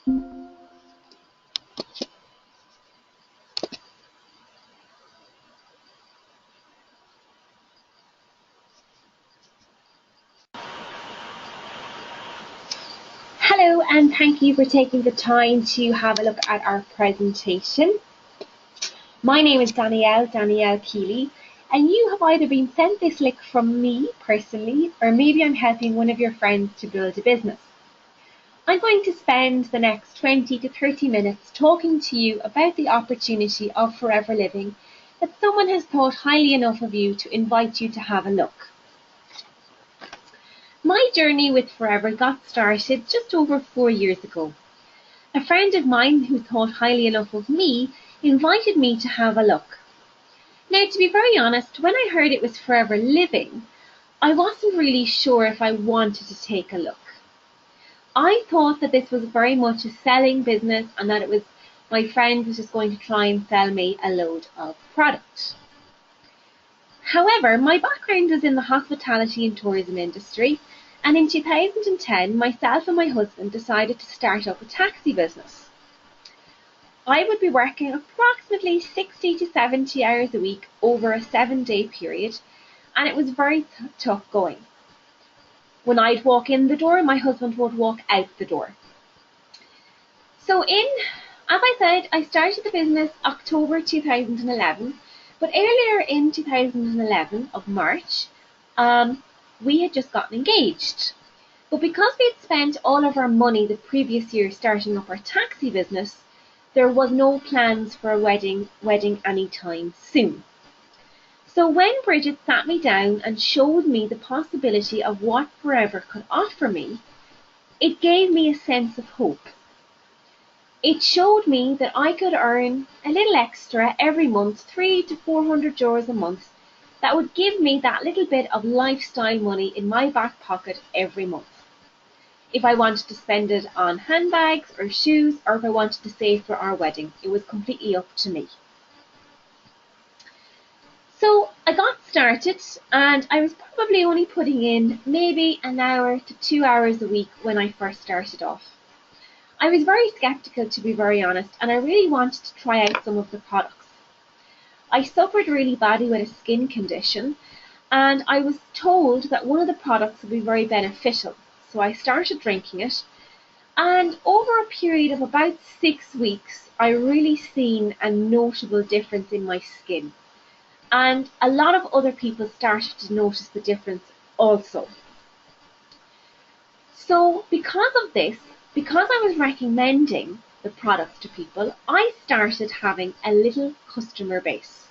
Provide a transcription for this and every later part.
Hello, and thank you for taking the time to have a look at our presentation. My name is Danielle Keeley, and you have either been sent this link from me personally, or maybe I'm helping one of your friends to build a business. I'm going to spend the next 20 to 30 minutes talking to you about the opportunity of Forever Living that someone has thought highly enough of you to invite you to have a look. My journey with Forever got started just over 4 years ago. A friend of mine who thought highly enough of me invited me to have a look. Now, to be very honest, when I heard it was Forever Living, I wasn't really sure if I wanted to take a look. I thought that this was very much a selling business and that it was my friend was just going to try and sell me a load of product. However, my background was in the hospitality and tourism industry, and in 2010, myself and my husband decided to start up a taxi business. I would be working approximately 60 to 70 hours a week over a 7-day period, and it was very tough going. When I'd walk in the door, my husband would walk out the door. So as I said, I started the business October 2011, but earlier in 2011 of March, we had just gotten engaged. But because we had spent all of our money the previous year starting up our taxi business, there was no plans for a wedding anytime soon. So when Bridget sat me down and showed me the possibility of what Forever could offer me, it gave me a sense of hope. It showed me that I could earn a little extra every month, 300 to 400 euros a month, that would give me that little bit of lifestyle money in my back pocket every month. If I wanted to spend it on handbags or shoes, or if I wanted to save for our wedding, it was completely up to me. So I got started, and I was probably only putting in maybe an hour to 2 hours a week when I first started off. I was very skeptical, to be very honest, and I really wanted to try out some of the products. I suffered really badly with a skin condition, and I was told that one of the products would be very beneficial. So I started drinking it, and over a period of about 6 weeks, I really seen a notable difference in my skin. And a lot of other people started to notice the difference also. So because of this, because I was recommending the products to people, I started having a little customer base.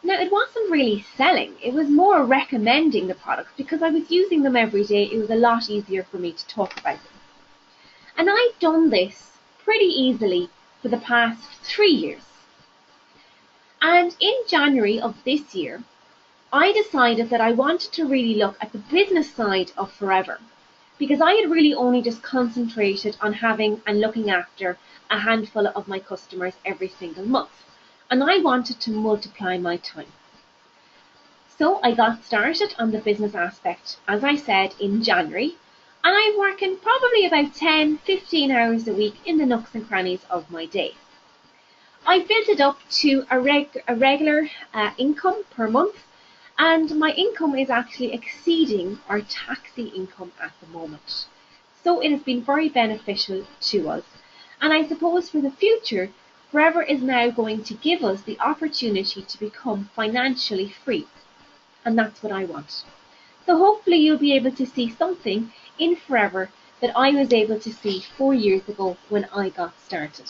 Now, it wasn't really selling, it was more recommending the products because I was using them every day. It was a lot easier for me to talk about them. And I've done this pretty easily for the past 3 years. And in January of this year, I decided that I wanted to really look at the business side of Forever, because I had really only just concentrated on having and looking after a handful of my customers every single month, and I wanted to multiply my time. So I got started on the business aspect, as I said, in January, and I'm working probably about 10-15 hours a week in the nooks and crannies of my day. I built it up to a regular income per month, and my income is actually exceeding our taxi income at the moment. So it has been very beneficial to us. And I suppose for the future, Forever is now going to give us the opportunity to become financially free. And that's what I want. So hopefully you'll be able to see something in Forever that I was able to see 4 years ago when I got started.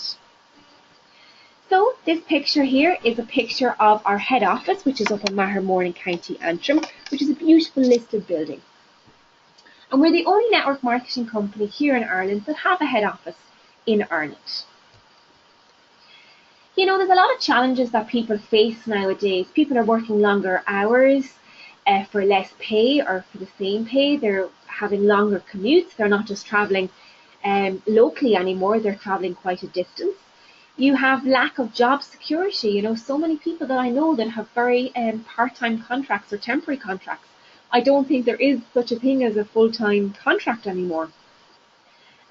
So this picture here is a picture of our head office, which is up in Mahermore in County Antrim, which is a beautiful listed building. And we're the only network marketing company here in Ireland that have a head office in Ireland. You know, there's a lot of challenges that people face nowadays. People are working longer hours for less pay or for the same pay. They're having longer commutes. They're not just travelling locally anymore. They're travelling quite a distance. You have lack of job security. You know, so many people that I know that have very part-time contracts or temporary contracts. I don't think there is such a thing as a full-time contract anymore.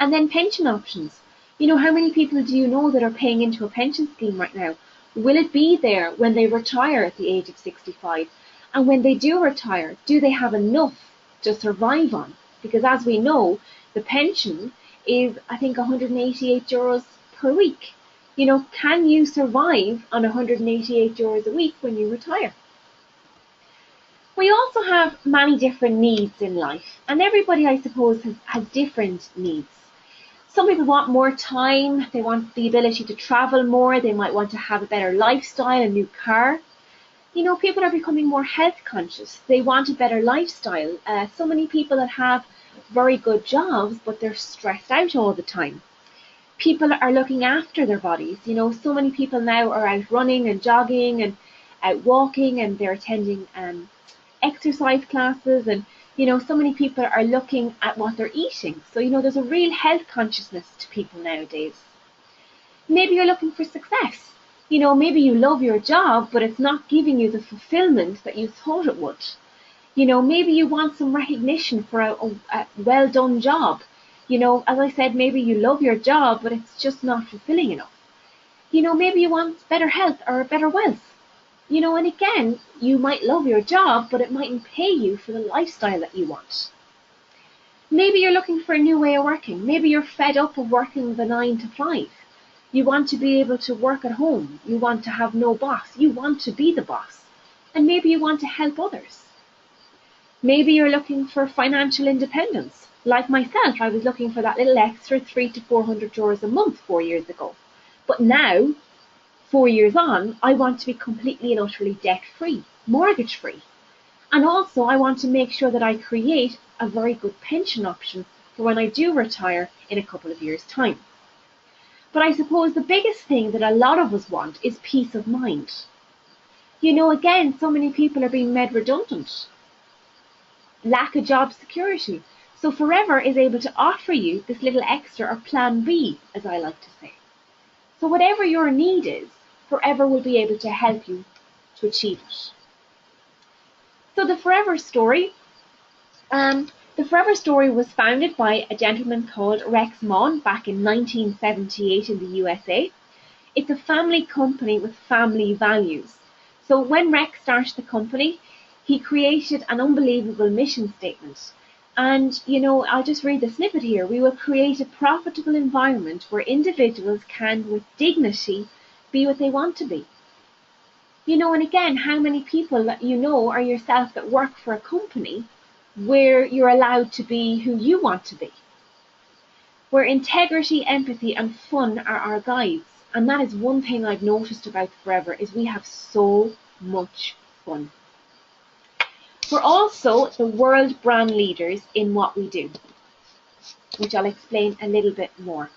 And then pension options. How many people do you know that are paying into a pension scheme right now? Will it be there when they retire at the age of 65? And when they do retire, do they have enough to survive on? Because as we know, the pension is, I think, €188 per week. Can you survive on €188 a week when you retire? We also have many different needs in life, and everybody, I suppose, has different needs. Some people want more time, they want the ability to travel more, they might want to have a better lifestyle, a new car. People are becoming more health conscious, they want a better lifestyle. So many people that have very good jobs, but they're stressed out all the time. People are looking after their bodies. So many people now are out running and jogging and out walking, and they're attending exercise classes, and so many people are looking at what they're eating. So there's a real health consciousness to people nowadays. Maybe you're looking for success. Maybe you love your job, but it's not giving you the fulfillment that you thought it would. Maybe you want some recognition for a well done job. As I said, maybe you love your job, but it's just not fulfilling enough. Maybe you want better health or better wealth. And again, you might love your job, but it mightn't pay you for the lifestyle that you want. Maybe you're looking for a new way of working. Maybe you're fed up of working the 9 to 5. You want to be able to work at home. You want to have no boss. You want to be the boss. And maybe you want to help others. Maybe you're looking for financial independence. Like myself, I was looking for that little extra €300 to €400 a month 4 years ago. But now, 4 years on, I want to be completely and utterly debt-free, mortgage-free. And also, I want to make sure that I create a very good pension option for when I do retire in a couple of years' time. But I suppose the biggest thing that a lot of us want is peace of mind. Again, so many people are being made redundant. Lack of job security. So Forever is able to offer you this little extra, or plan B, as I like to say. So whatever your need is, Forever will be able to help you to achieve it. So the Forever story was founded by a gentleman called Rex Maughan back in 1978 in the USA. It's a family company with family values. So when Rex started the company, he created an unbelievable mission statement. And, I'll just read the snippet here. We will create a profitable environment where individuals can, with dignity, be what they want to be. And again, how many people that or yourself that work for a company where you're allowed to be who you want to be, where integrity, empathy and fun are our guides. And that is one thing I've noticed about Forever, is we have so much fun. We're also the world brand leaders in what we do, which I'll explain a little bit more.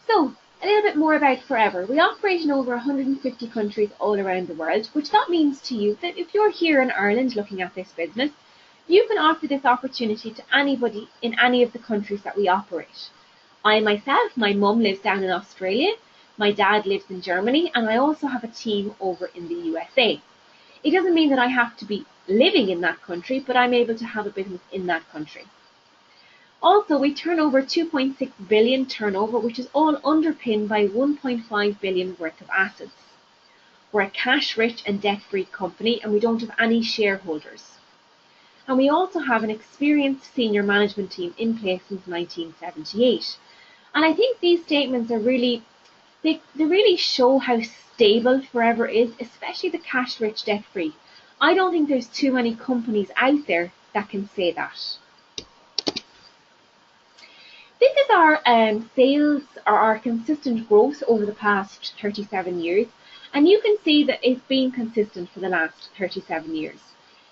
So, a little bit more about Forever. We operate in over 150 countries all around the world, which that means to you that if you're here in Ireland looking at this business, you can offer this opportunity to anybody in any of the countries that we operate. I myself, my mum lives down in Australia, my dad lives in Germany, and I also have a team over in the USA. It doesn't mean that I have to be living in that country, but I'm able to have a business in that country. Also, we turn over 2.6 billion turnover, which is all underpinned by 1.5 billion worth of assets. We're a cash-rich and debt-free company, and we don't have any shareholders. And we also have an experienced senior management team in place since 1978. And I think these statements are really, they really show how stable Forever is, especially the cash-rich, debt-free. I don't think there's too many companies out there that can say that. This is our sales, or our consistent growth over the past 37 years. And you can see that it's been consistent for the last 37 years.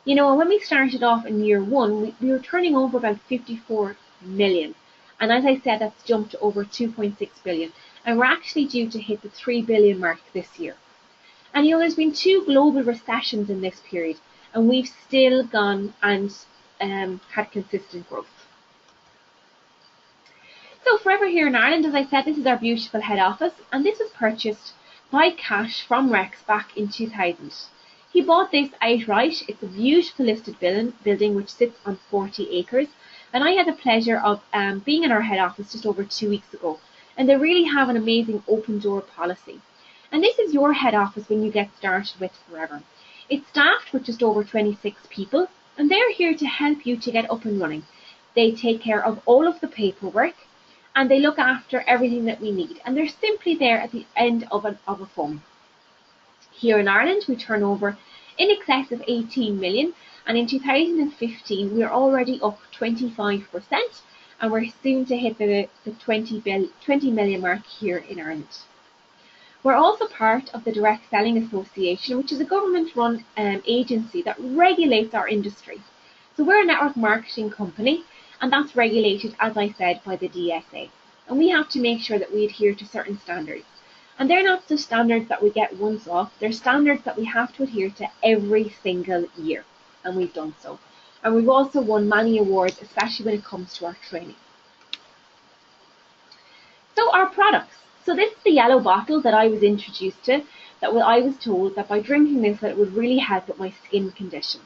When we started off in year one, we were turning over about 54 million. And as I said, that's jumped to over 2.6 billion. And we're actually due to hit the 3 billion mark this year. And there's been 2 global recessions in this period, and we've still gone and had consistent growth. So Forever here in Ireland, as I said, this is our beautiful head office, and this was purchased by cash from Rex back in 2000. He bought this outright. It's a beautiful listed building which sits on 40 acres. And I had the pleasure of being in our head office just over 2 weeks ago. And they really have an amazing open door policy. And this is your head office when you get started with Forever. It's staffed with just over 26 people, and they're here to help you to get up and running. They take care of all of the paperwork, and they look after everything that we need. And they're simply there at the end of a phone. Here in Ireland, we turn over in excess of 18 million, and in 2015 we're already up 25%, and we're soon to hit the 20 million mark here in Ireland. We're also part of the Direct Selling Association, which is a government-run agency that regulates our industry. So we're a network marketing company, and that's regulated, as I said, by the DSA. And we have to make sure that we adhere to certain standards. And they're not just standards that we get once off, they're standards that we have to adhere to every single year. And we've done so. And we've also won many awards, especially when it comes to our training. So our products. So this is the yellow bottle that I was introduced to, that I was told that by drinking this that it would really help with my skin condition.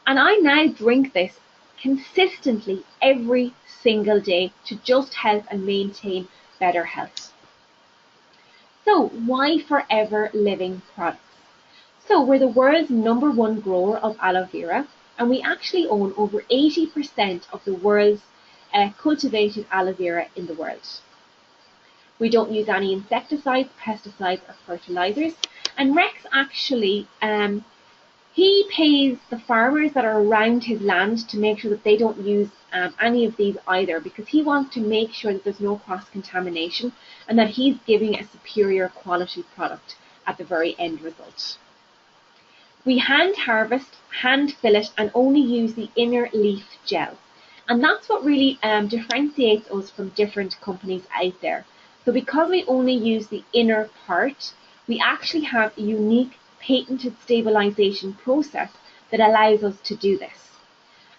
And I now drink this consistently every single day to just help and maintain better health. So why Forever Living products? So we're the world's #1 grower of aloe vera, and we actually own over 80% of the world's cultivated aloe vera in the world. We don't use any insecticides, pesticides or fertilizers. And Rex actually, he pays the farmers that are around his land to make sure that they don't use any of these either, because he wants to make sure that there's no cross-contamination and that he's giving a superior quality product at the very end result. We hand harvest, hand fillet and only use the inner leaf gel. And that's what really differentiates us from different companies out there. So because we only use the inner part, we actually have a unique patented stabilization process that allows us to do this.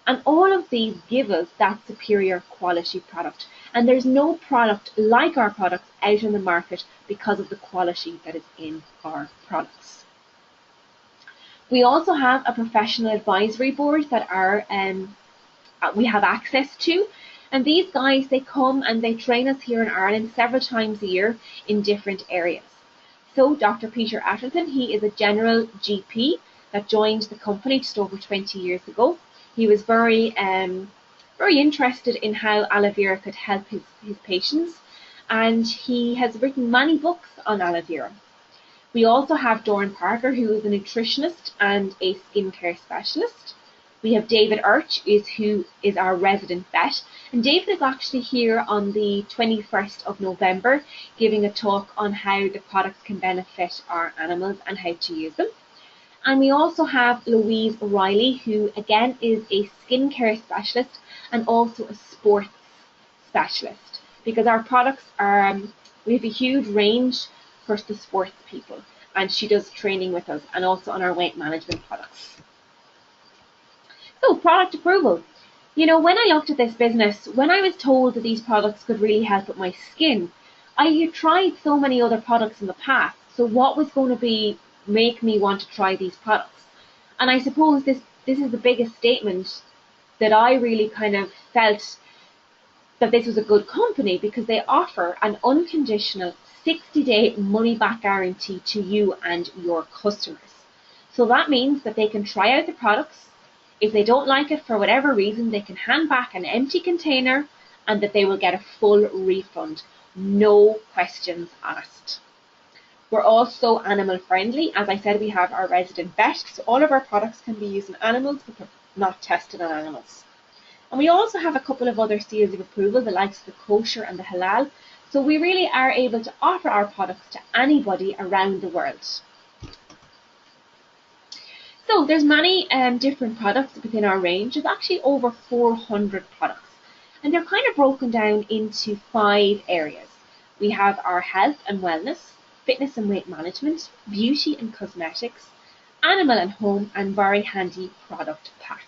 And all of these give us that superior quality product. And there's no product like our products out in the market because of the quality that is in our products. We also have a professional advisory board that we have access to. And these guys, they come and they train us here in Ireland several times a year in different areas. So Dr. Peter Atherton, he is a general GP that joined the company just over 20 years ago. He was very interested in how aloe vera could help his patients, and he has written many books on aloe vera. We also have Doran Parker, who is a nutritionist and a skincare specialist. We have David Urch, who is our resident vet. And David is actually here on the 21st of November giving a talk on how the products can benefit our animals and how to use them. And we also have Louise Riley, who again is a skincare specialist and also a sports specialist, because our products we have a huge range for the sports people, and she does training with us and also on our weight management products. So product approval. You know, when I looked at this business, when I was told that these products could really help with my skin, I had tried so many other products in the past. So what was going to make me want to try these products? And I suppose this is the biggest statement that I really kind of felt that this was a good company, because they offer an unconditional 60-day money-back guarantee to you and your customers. So that means that they can try out the products. If they don't like it for whatever reason, they can hand back an empty container and that they will get a full refund. No questions asked. We're also animal friendly. As I said, we have our resident vet, so all of our products can be used on animals, but they're not tested on animals. And we also have a couple of other seals of approval, the likes of the kosher and the halal. So we really are able to offer our products to anybody around the world. So there's many different products within our range. There's actually over 400 products, and they're kind of broken down into 5 areas. We have our health and wellness, fitness and weight management, beauty and cosmetics, animal and home, and very handy product packs.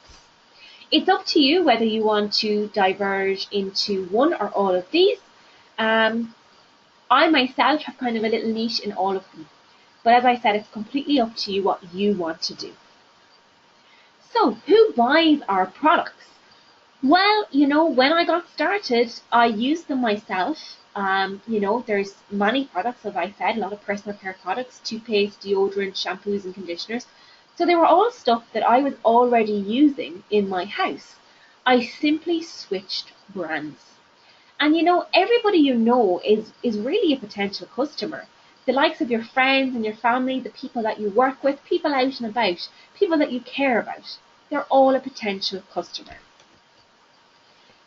It's up to you whether you want to diverge into one or all of these. I myself have kind of a little niche in all of them. But as I said, it's completely up to you what you want to do. So who buys our products? Well, when I got started, I used them myself. There's many products, as I said, a lot of personal care products, toothpaste, deodorant, shampoos and conditioners. So they were all stuff that I was already using in my house. I simply switched brands. And everybody is really a potential customer. The likes of your friends and your family, the people that you work with, people out and about, people that you care about, they're all a potential customer.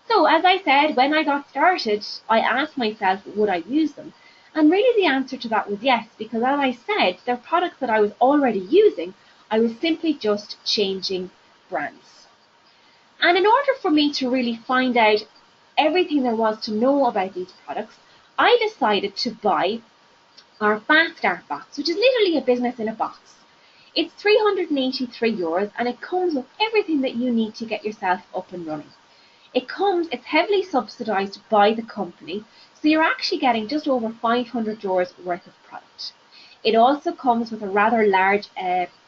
So as I said, when I got started, I asked myself, would I use them? And really the answer to that was yes, because as I said, they're products that I was already using. I was simply just changing brands. And in order for me to really find out everything there was to know about these products, I decided to buy our Fast Start box, which is literally a business in a box. It's €383 and it comes with everything that you need to get yourself up and running. It's heavily subsidised by the company, so you're actually getting just over €500 worth of product. It also comes with a rather large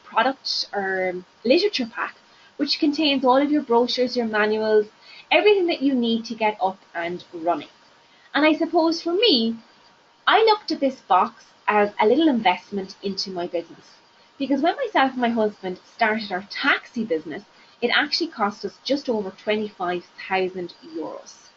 product or literature pack, which contains all of your brochures, your manuals, everything that you need to get up and running. And I suppose for me, I looked at this box as a little investment into my business. Because when myself and my husband started our taxi business, it actually cost us just over €25,000.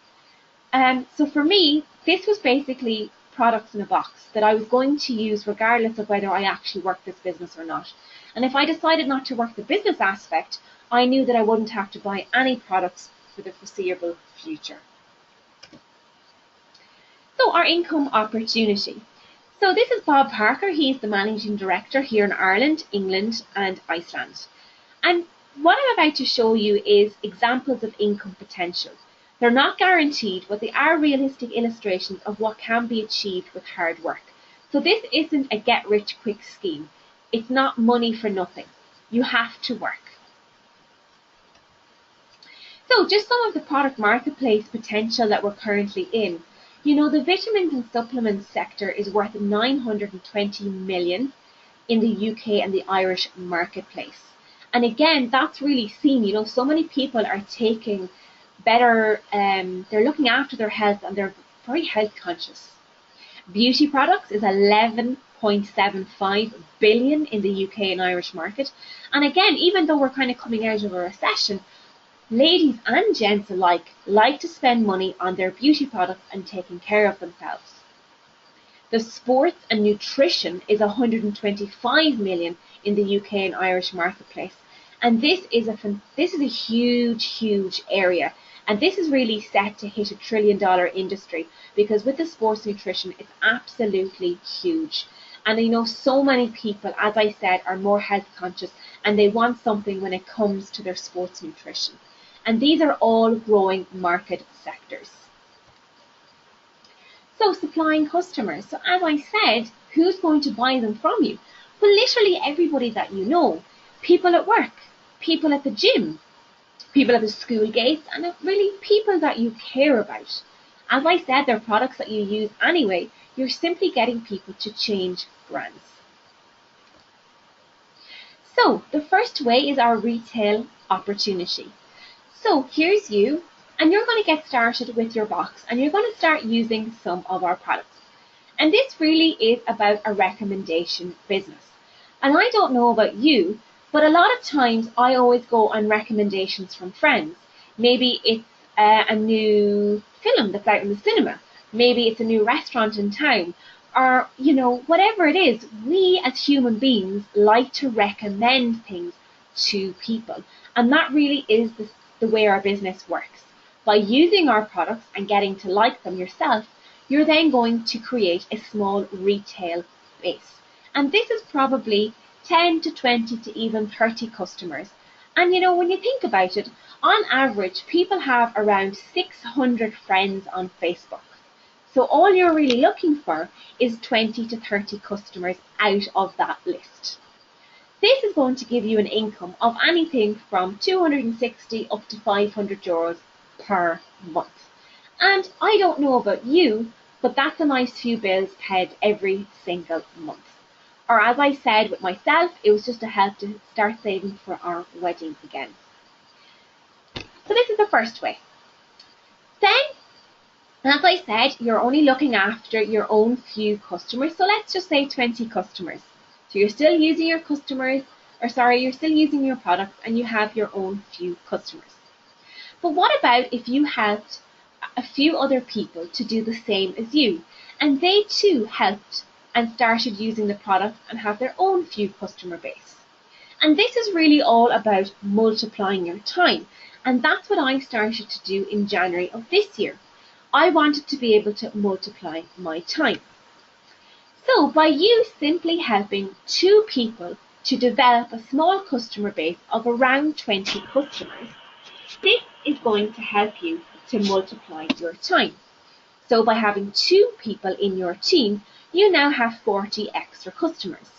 So for me, this was basically products in a box that I was going to use regardless of whether I actually worked this business or not. And if I decided not to work the business aspect, I knew that I wouldn't have to buy any products for the foreseeable future. So our income opportunity. So this is Bob Parker. He's the Managing Director here in Ireland, England and Iceland. And what I'm about to show you is examples of income potential. They're not guaranteed, but they are realistic illustrations of what can be achieved with hard work. So this isn't a get-rich-quick scheme. It's not money for nothing. You have to work. So just some of the product marketplace potential that we're currently in. The vitamins and supplements sector is worth 920 million in the UK and the Irish marketplace. And again, that's really seen, so many people are taking better, they're looking after their health and they're very health conscious. Beauty products is 11.75 billion in the UK and Irish market. And again, even though we're kind of coming out of a recession, ladies and gents alike like to spend money on their beauty products and taking care of themselves. The sports and nutrition is 125 million in the UK and Irish marketplace. And this is a huge area. And this is really set to hit $1 trillion industry, because with the sports nutrition, it's absolutely huge. And so many people, as I said, are more health conscious and they want something when it comes to their sports nutrition. And these are all growing market sectors. So supplying customers. So as I said, who's going to buy them from you? Well, literally everybody that you know. People at work, people at the gym, people at the school gates, and really people that you care about. As I said, they're products that you use anyway. You're simply getting people to change brands. So the first way is our retail opportunity. So here's you, and you're going to get started with your box, and you're going to start using some of our products. And this really is about a recommendation business. And I don't know about you, but a lot of times I always go on recommendations from friends. Maybe it's a new film that's out in the cinema. Maybe it's a new restaurant in town. Or, whatever it is, we as human beings like to recommend things to people. And that really is the way our business works. By using our products and getting to like them yourself, you're then going to create a small retail base. And this is probably 10 to 20 to even 30 customers. And when you think about it, on average, people have around 600 friends on Facebook. So all you're really looking for is 20 to 30 customers out of that list. This is going to give you an income of anything from 260 up to €500 per month. And I don't know about you, but that's a nice few bills paid every single month. Or as I said with myself, it was just to help to start saving for our wedding again. So this is the first way. Then, as I said, you're only looking after your own few customers. So let's just say 20 customers. So you're still using your you're still using your products and you have your own few customers. But what about if you helped a few other people to do the same as you, and they too helped and started using the product and have their own few customer base? And this is really all about multiplying your time. And that's what I started to do in January of this year. I wanted to be able to multiply my time. So by you simply helping 2 people to develop a small customer base of around 20 customers, this is going to help you to multiply your time. So by having 2 people in your team, you now have 40 extra customers.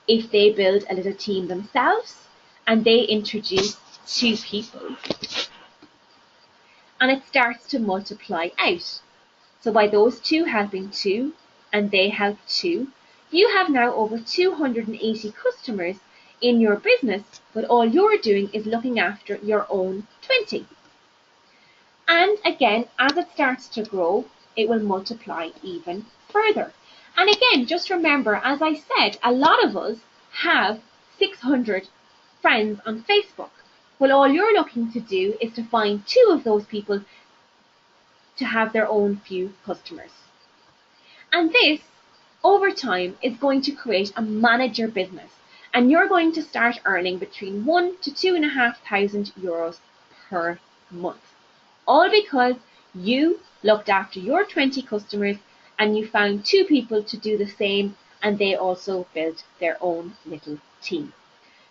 If they build a little team themselves and they introduce 2 people, and it starts to multiply out. So by those 2 helping 2 and they help 2, you have now over 280 customers in your business, but all you're doing is looking after your own 20. And again, as it starts to grow, it will multiply even further. And again, just remember, as I said, a lot of us have 600 friends on Facebook. Well, all you're looking to do is to find 2 of those people to have their own few customers. And this, over time, is going to create a manager business. And you're going to start earning between 1,000 to 2,500 euros per month. All because you looked after your 20 customers and you found 2 people to do the same, and they also built their own little team.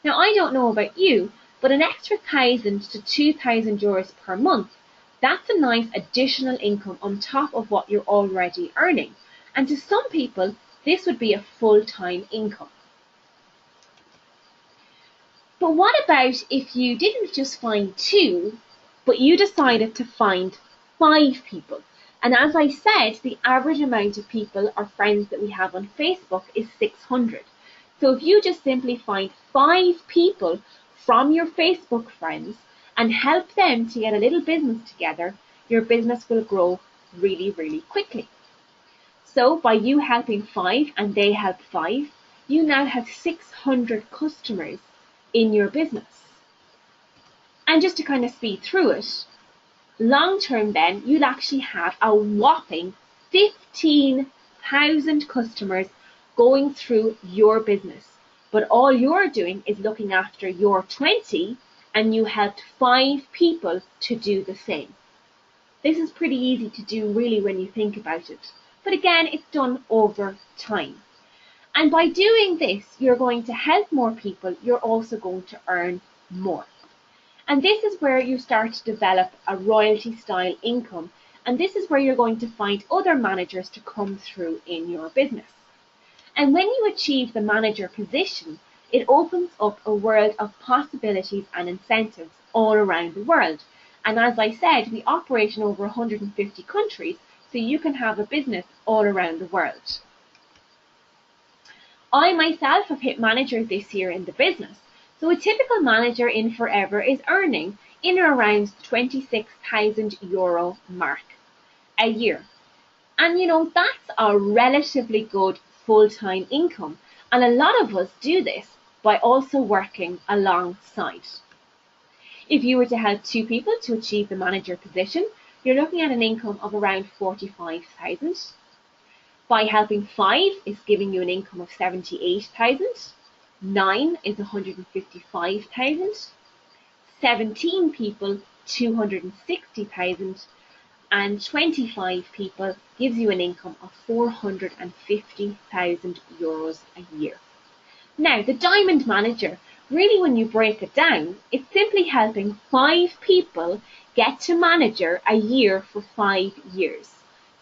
Now, I don't know about you, but an extra 1,000 to 2,000 euros per month, that's a nice additional income on top of what you're already earning. And to some people, this would be a full-time income. But what about if you didn't just find 2, but you decided to find 5 people? And as I said, the average amount of people or friends that we have on Facebook is 600. So if you just simply find 5 people from your Facebook friends and help them to get a little business together, your business will grow really, really quickly. So by you helping 5 and they help 5, you now have 600 customers in your business. And just to kind of speed through it, long term then, you'll actually have a whopping 15,000 customers going through your business. But all you're doing is looking after your 20, and you helped 5 people to do the same. This is pretty easy to do really when you think about it. But again, it's done over time. And by doing this, you're going to help more people. You're also going to earn more. And this is where you start to develop a royalty style income. And this is where you're going to find other managers to come through in your business. And when you achieve the manager position, it opens up a world of possibilities and incentives all around the world. And as I said, we operate in over 150 countries, so you can have a business all around the world. I myself have hit manager this year in the business. So a typical manager in Forever is earning in or around the 26,000 euro mark a year. And that's a relatively good full-time income. And a lot of us do this by also working alongside. If you were to help 2 people to achieve the manager position, you're looking at an income of around 45,000. By helping 5 is giving you an income of 78,000. 9 is 155,000. 17 people, 260,000. And 25 people gives you an income of 450,000 euros a year. Now, the Diamond Manager, really when you break it down, it's simply helping 5 people get to manager a year for 5 years.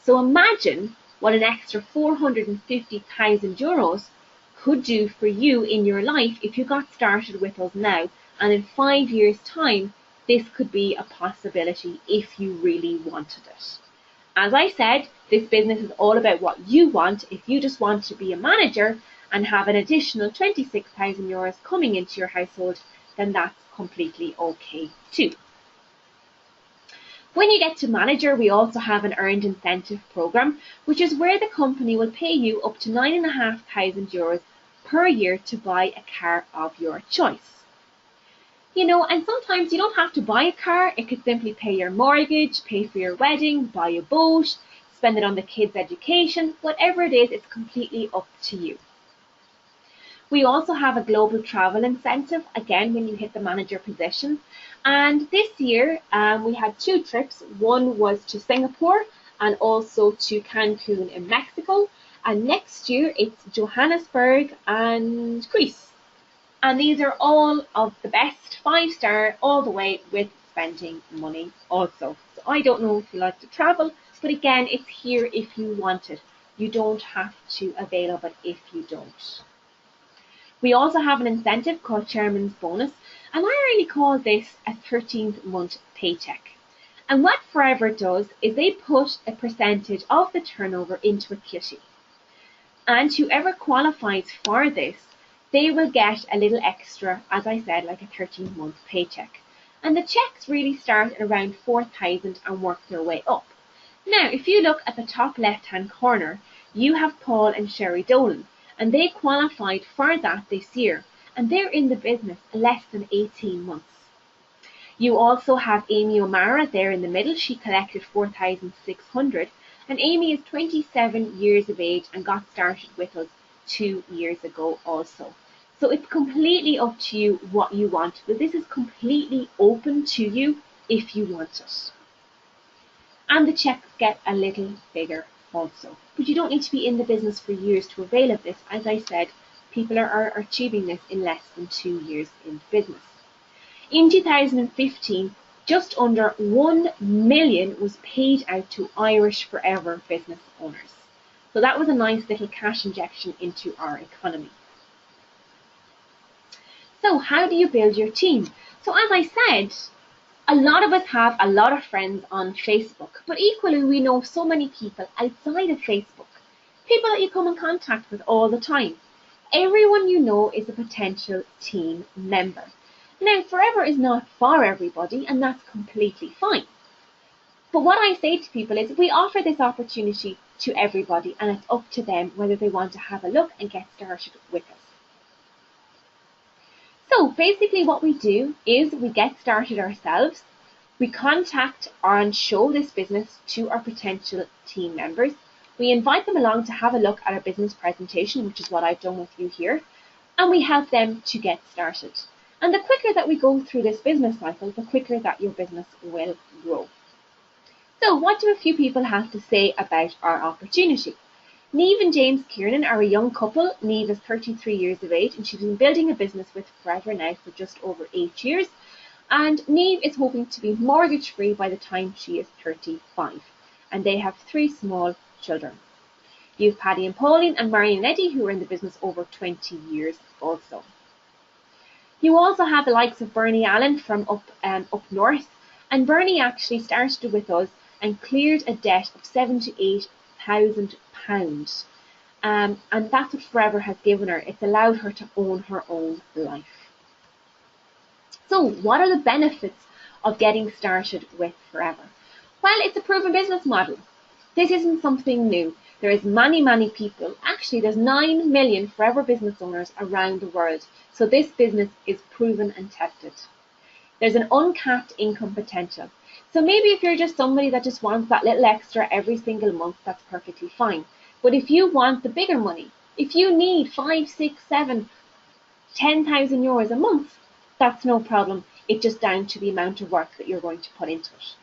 So imagine what an extra 450,000 euros could do for you in your life if you got started with us now, and in 5 years' time, this could be a possibility if you really wanted it. As I said, this business is all about what you want. If you just want to be a manager and have an additional €26,000 coming into your household, then that's completely okay too. When you get to manager, we also have an earned incentive program, which is where the company will pay you up to €9,500 per year to buy a car of your choice. And sometimes you don't have to buy a car. It could simply pay your mortgage, pay for your wedding, buy a boat, spend it on the kids' education. Whatever it is, it's completely up to you. We also have a global travel incentive, again, when you hit the manager position. And this year, we had 2 trips. One was to Singapore and also to Cancun in Mexico. And next year, it's Johannesburg and Greece. And these are all of the best, 5-star, all the way with spending money also. So I don't know if you like to travel, but again, it's here if you want it. You don't have to avail of it if you don't. We also have an incentive called Chairman's Bonus, and I really call this a 13th month paycheck. And what Forever does is they put a percentage of the turnover into a kitty. And whoever qualifies for this, they will get a little extra, as I said, like a 13th month paycheck. And the checks really start at around 4,000 and work their way up. Now, if you look at the top left-hand corner, you have Paul and Sherry Dolan, and they qualified for that this year, and they're in the business less than 18 months. You also have Amy O'Mara there in the middle. She collected 4,600, and Amy is 27 years of age and got started with us 2 years ago also. So it's completely up to you what you want, but this is completely open to you if you want it. And the checks get a little bigger also. But you don't need to be in the business for years to avail of this. As I said, people are achieving this in less than 2 years in business. In 2015, just under 1 million was paid out to Irish Forever business owners. So that was a nice little cash injection into our economy. So how do you build your team? So as I said, a lot of us have a lot of friends on Facebook, but equally we know so many people outside of Facebook, people that you come in contact with all the time. Everyone you know is a potential team member. Now, Forever is not for everybody, and that's completely fine. But what I say to people is we offer this opportunity to everybody, and it's up to them whether they want to have a look and get started with us. So basically what we do is we get started ourselves. We contact and show this business to our potential team members. We invite them along to have a look at our business presentation, which is what I've done with you here, and we help them to get started. And the quicker that we go through this business cycle, the quicker that your business will grow. So what do a few people have to say about our opportunity? Niamh and James Kiernan are a young couple. Niamh is 33 years of age and she's been building a business with Forever now for just over 8 years. And Niamh is hoping to be mortgage free by the time she is 35. And they have 3 small children. You have Paddy and Pauline and Marion and Eddie who are in the business over 20 years also. You also have the likes of Bernie Allen from up north. And Bernie actually started with us and cleared a debt of £78,000. And that's what Forever has given her. It's allowed her to own her own life. So what are the benefits of getting started with Forever? Well, it's a proven business model. This isn't something new. There is many people. Actually, there's 9 million Forever business owners around the world. So this business is proven and tested. There's an uncapped income potential. So maybe if you're just somebody that just wants that little extra every single month, that's perfectly fine. But if you want the bigger money, if you need 5, 6, 7, 10,000 euros a month, that's no problem. It's just down to the amount of work that you're going to put into it.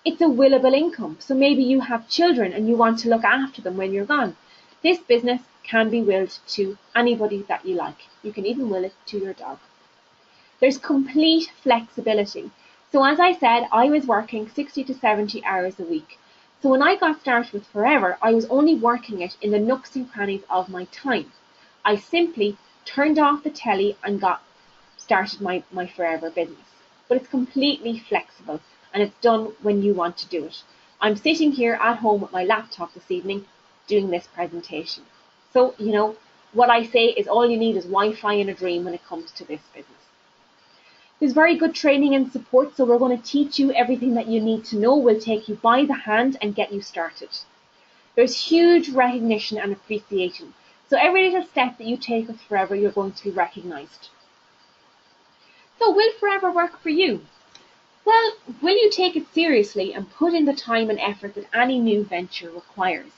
It's a willable income. So maybe you have children and you want to look after them when you're gone. This business can be willed to anybody that you like. You can even will it to your dog. There's complete flexibility. So as I said, I was working 60 to 70 hours a week. So when I got started with Forever, I was only working it in the nooks and crannies of my time. I simply turned off the telly and got started my Forever business. But it's completely flexible and it's done when you want to do it. I'm sitting here at home with my laptop this evening doing this presentation. So, what I say is all you need is Wi-Fi and a dream when it comes to this business. There's very good training and support, so we're going to teach you everything that you need to know. We'll take you by the hand and get you started. There's huge recognition and appreciation. So every little step that you take with Forever, you're going to be recognised. So will Forever work for you? Well, will you take it seriously and put in the time and effort that any new venture requires?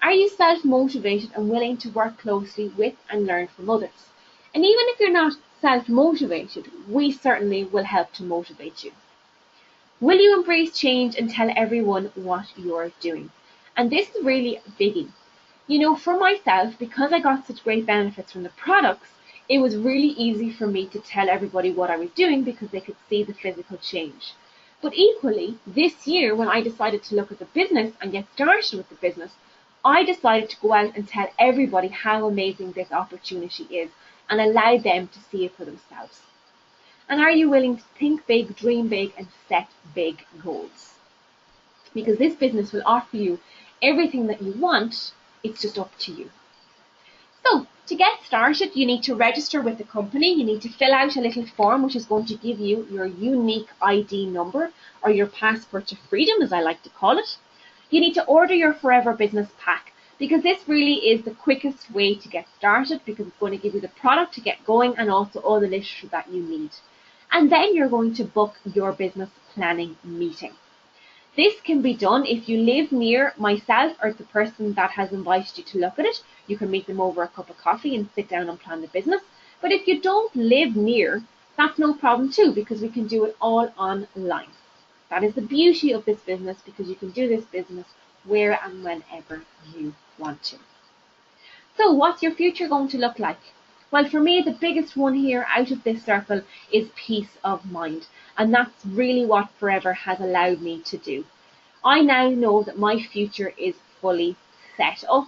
Are you self-motivated and willing to work closely with and learn from others? And even if you're not self-motivated, we certainly will help to motivate you. Will you embrace change and tell everyone what you're doing? And this is really a biggie. You know, for myself, because I got such great benefits from the products, it was really easy for me to tell everybody what I was doing because they could see the physical change. But equally, this year, when I decided to look at the business and get started with the business, I decided to go out and tell everybody how amazing this opportunity is and allow them to see it for themselves. And are you willing to think big, dream big, and set big goals? Because this business will offer you everything that you want, it's just up to you. So, to get started, you need to register with the company. You need to fill out a little form which is going to give you your unique ID number, or your passport to freedom, as I like to call it. You need to order your Forever Business Pack, because this really is the quickest way to get started, because it's going to give you the product to get going and also all the literature that you need. And then you're going to book your business planning meeting. This can be done if you live near myself or the person that has invited you to look at it. You can meet them over a cup of coffee and sit down and plan the business. But if you don't live near, that's no problem too, because we can do it all online. That is the beauty of this business, because you can do this business where and whenever you want to. So what's your future going to look like? Well, for me, the biggest one here out of this circle is peace of mind. And that's really what Forever has allowed me to do. I now know that my future is fully set up,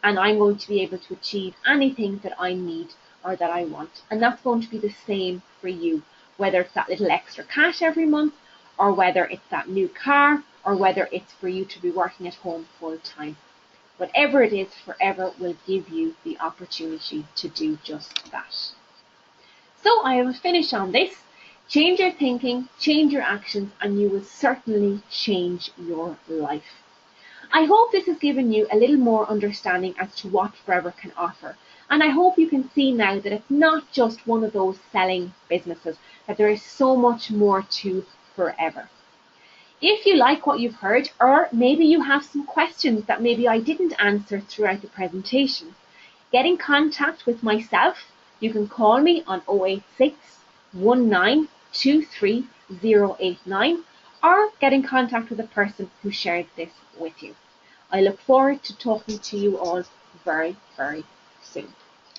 and I'm going to be able to achieve anything that I need or that I want. And that's going to be the same for you, whether it's that little extra cash every month, or whether it's that new car, or whether it's for you to be working at home full time. Whatever it is, Forever will give you the opportunity to do just that. So I will finish on this. Change your thinking, change your actions, and you will certainly change your life. I hope this has given you a little more understanding as to what Forever can offer. And I hope you can see now that it's not just one of those selling businesses, that there is so much more to Forever. If you like what you've heard, or maybe you have some questions that maybe I didn't answer throughout the presentation, get in contact with myself. You can call me on 086 1923 089, or get in contact with the person who shared this with you. I look forward to talking to you all very, very soon.